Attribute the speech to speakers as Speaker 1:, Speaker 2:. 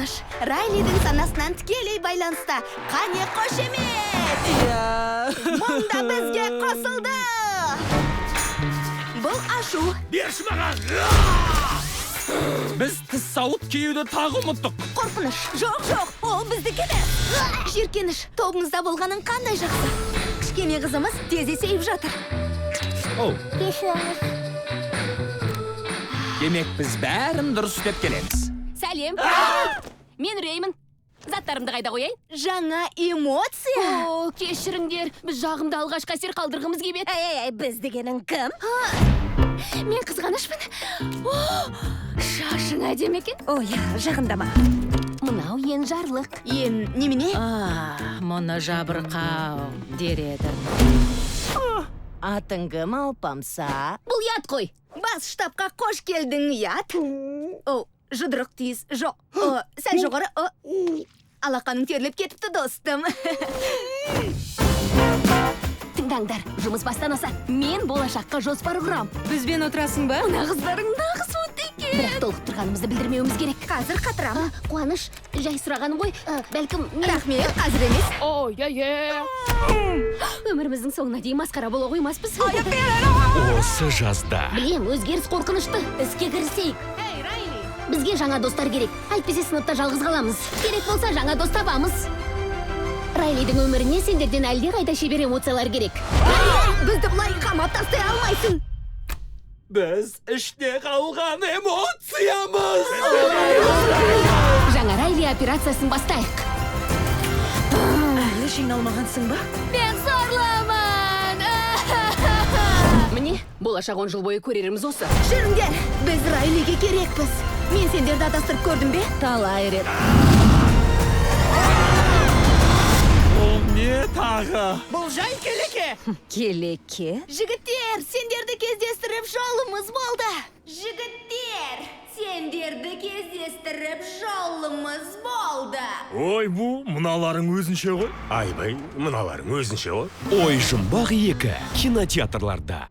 Speaker 1: қорқыныш Райлидің санасынан тікелей байланыста. Қане қошемет! Мұнда бізге қосылды! Бұл ашу.
Speaker 2: Берші маған! Біз тіс сауыт киюді тағы ұмыттық.
Speaker 1: Қорқыныш. Жоқ, ол біздікі де. Жеркеніш, тобымызда болғаның қандай жақсы. Кішкене қызымыз тез есейіп жатыр.
Speaker 3: Кешіріңіз.
Speaker 2: Демек біз бәрін дұрыс істеп келеміз.
Speaker 4: Сәлем. Мен Реймін. Заттарымды қайда қояйын?
Speaker 1: Жаңа эмоция.
Speaker 4: О, кешіріңдер. Біз жағымды алғашқы әсер қалдырғымыз келіп еді.
Speaker 1: Біз дегенің кім?
Speaker 4: Мен қызғанышпын. Шашың әдемі екен.
Speaker 1: Жағындама.
Speaker 4: Мынау ең жарлық.
Speaker 1: Немене?
Speaker 5: Мұны жабырқау дер еді. Атың кім алпамса?
Speaker 4: Бұл ят қой.
Speaker 1: Бас штабқа қош келдің, ят. Жұдырық тиіз. Жоқ. Сәл жоғары. Алақаның терлеп кетіпті, достым.
Speaker 4: Тыңдаңдар, жұмыс бастан аса. Мен болашаққа жоспар құрам.
Speaker 5: Бізбен отырасың ба?
Speaker 4: Мына қыздарың нағыз от екен. Бірақ толықтырғанымызды білдірмеуіміз керек.
Speaker 1: Қазір қатырам.
Speaker 4: Қуаныш, жай сұрағаным ғой. Бәлкім мен...
Speaker 1: Рахмет, қазір емес.
Speaker 4: Өміріміздің соңына дейін масқара бола қоймаспыз.
Speaker 2: Осы жазда.
Speaker 4: Білем, өзгеріс қорқынышты. Іске кірісейік. Бізге жаңа достар керек. Әйтпесе сыныпта жалғыз қаламыз. Керек болса жаңа дос табамыз. Райлидің өміріне сендерден әлде қайда шебер эмоциялар керек.
Speaker 1: Бізді бұлай қамап тастай алмайсың.
Speaker 2: Біз іште қалған эмоциямыз.
Speaker 4: Жаңа Райли операциясын бастайық.
Speaker 5: Әлі жиналмағансың ба?
Speaker 4: Мен сорлымын. Міне, болашақ 10 жыл бойы көреріміз осы.
Speaker 1: Жүріңдер, біз Райлиге керекпіз. Мен сендерді адастырып көрдім бе?
Speaker 5: Талай рет.
Speaker 2: Ол не тағы?
Speaker 5: Бұл жай келеке. Келеке?
Speaker 1: Жігіттер, сендерді кездестіріп жолымыз болды. Жігіттер, сендерді кездестіріп жолымыз болды.
Speaker 2: Ой, бұл мыналарың өзінше ғой.
Speaker 6: Айбай, мыналарың өзінше ғой.
Speaker 7: Ой, жұмбақ 2 кинотеатрларда.